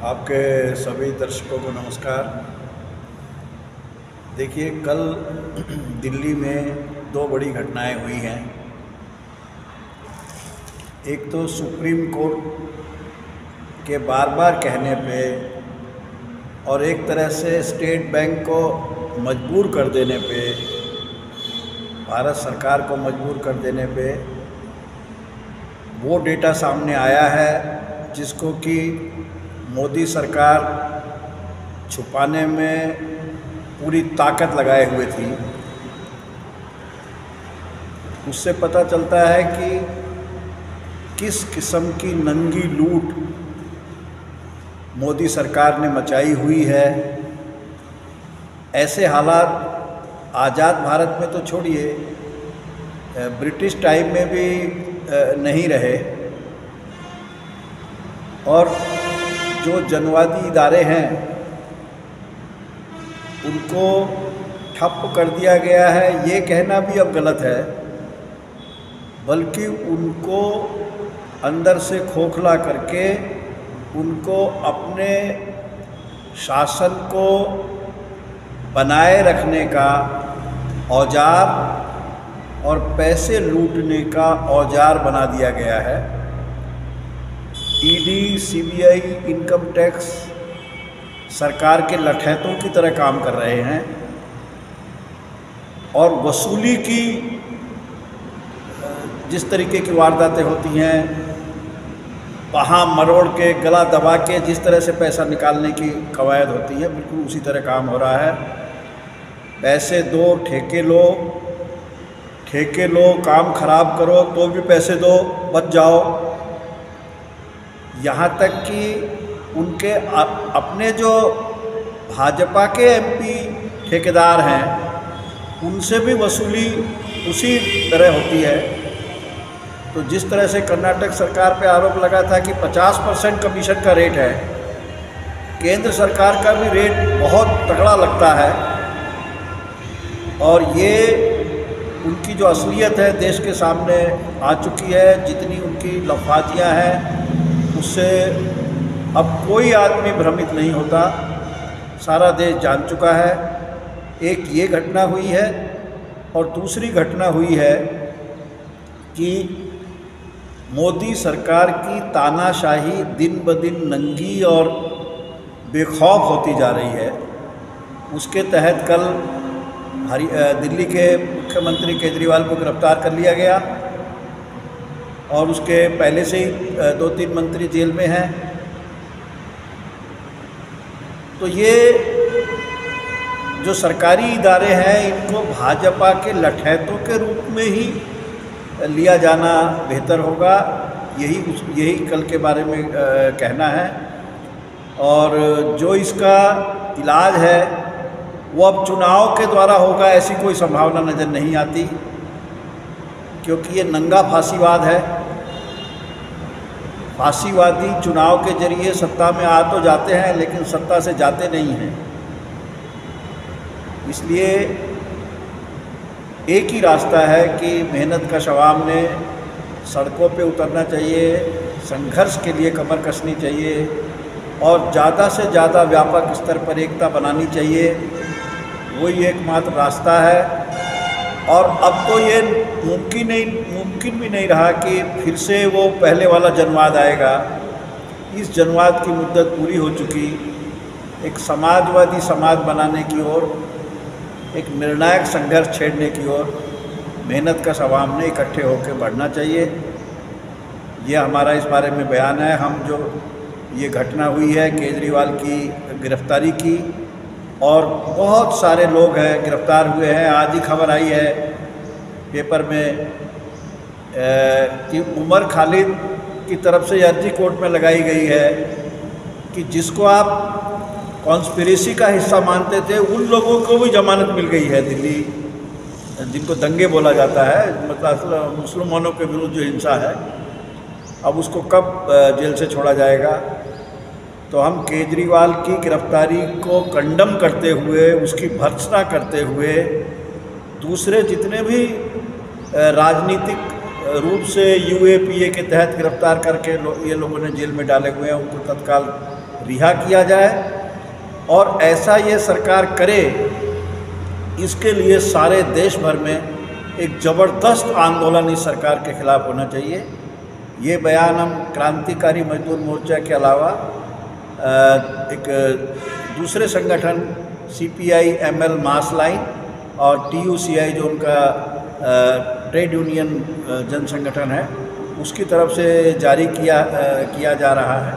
आपके सभी दर्शकों को नमस्कार। देखिए, कल दिल्ली में दो बड़ी घटनाएं हुई हैं। एक तो सुप्रीम कोर्ट के बार बार कहने पे और एक तरह से स्टेट बैंक को मजबूर कर देने पे, भारत सरकार को मजबूर कर देने पे वो डेटा सामने आया है जिसको कि मोदी सरकार छुपाने में पूरी ताकत लगाए हुए थी। उससे पता चलता है कि किस किस्म की नंगी लूट मोदी सरकार ने मचाई हुई है। ऐसे हालात आज़ाद भारत में तो छोड़िए, ब्रिटिश टाइम में भी नहीं रहे। और जो जनवादी इदारे हैं उनको ठप कर दिया गया है, ये कहना भी अब गलत है, बल्कि उनको अंदर से खोखला करके उनको अपने शासन को बनाए रखने का औजार और पैसे लूटने का औजार बना दिया गया है। ईडी, सीबीआई, इनकम टैक्स सरकार के लठैतों की तरह काम कर रहे हैं और वसूली की जिस तरीके की वारदातें होती हैं, वहाँ मरोड़ के गला दबा के जिस तरह से पैसा निकालने की कवायद होती है, बिल्कुल उसी तरह काम हो रहा है। पैसे दो, ठेके लो, काम खराब करो तो भी पैसे दो, बच जाओ। यहाँ तक कि उनके अपने जो भाजपा के एमपी ठेकेदार हैं उनसे भी वसूली उसी तरह होती है। तो जिस तरह से कर्नाटक सरकार पे आरोप लगा था कि 50% कमीशन का रेट है, केंद्र सरकार का भी रेट बहुत तगड़ा लगता है। और ये उनकी जो असलियत है देश के सामने आ चुकी है। जितनी उनकी लफाजियाँ हैं उससे अब कोई आदमी भ्रमित नहीं होता, सारा देश जान चुका है। एक ये घटना हुई है और दूसरी घटना हुई है कि मोदी सरकार की तानाशाही दिन ब दिन नंगी और बेखौफ होती जा रही है। उसके तहत कल दिल्ली के मुख्यमंत्री केजरीवाल को गिरफ्तार कर लिया गया और उसके पहले से ही 2-3 मंत्री जेल में हैं। तो ये जो सरकारी इदारे हैं इनको भाजपा के लठैतों के रूप में ही लिया जाना बेहतर होगा। यही कल के बारे में कहना है। और जो इसका इलाज है वो अब चुनाव के द्वारा होगा, ऐसी कोई संभावना नज़र नहीं आती, क्योंकि ये नंगा फांसीवाद है। फांसीवादी चुनाव के जरिए सत्ता में आ तो जाते हैं लेकिन सत्ता से जाते नहीं हैं। इसलिए एक ही रास्ता है कि मेहनत कश अवाम ने सड़कों पे उतरना चाहिए, संघर्ष के लिए कमर कसनी चाहिए और ज़्यादा से ज़्यादा व्यापक स्तर पर एकता बनानी चाहिए। वही एकमात्र रास्ता है। और अब तो ये मुमकिन भी नहीं रहा कि फिर से वो पहले वाला जनवाद आएगा। इस जनवाद की मुद्दत पूरी हो चुकी। एक समाजवादी समाज बनाने की ओर, एक निर्णायक संघर्ष छेड़ने की ओर मेहनत का अवाम ने इकट्ठे होकर बढ़ना चाहिए। ये हमारा इस बारे में बयान है। हम जो ये घटना हुई है केजरीवाल की गिरफ्तारी की, और बहुत सारे लोग हैं गिरफ्तार हुए हैं। आज ही खबर आई है पेपर में कि उमर खालिद की तरफ से अर्जी कोर्ट में लगाई गई है कि जिसको आप कॉन्स्पिरेसी का हिस्सा मानते थे उन लोगों को भी जमानत मिल गई है। दिल्ली जिनको दंगे बोला जाता है, मतलब मुसलमानों के विरुद्ध जो हिंसा है, अब उसको कब जेल से छोड़ा जाएगा। तो हम केजरीवाल की गिरफ्तारी को कंडम करते हुए, उसकी भर्त्सना करते हुए, दूसरे जितने भी राजनीतिक रूप से यूएपीए के तहत गिरफ्तार करके ये लोगों ने जेल में डाले हुए हैं उनको तत्काल रिहा किया जाए और ऐसा ये सरकार करे, इसके लिए सारे देश भर में एक ज़बरदस्त आंदोलन इस सरकार के खिलाफ होना चाहिए। ये बयान हम क्रांतिकारी मजदूर मोर्चा के अलावा एक दूसरे संगठन CPI ML मास लाइन और TUCI जो उनका ट्रेड यूनियन जन संगठन है, उसकी तरफ से जारी किया जा रहा है।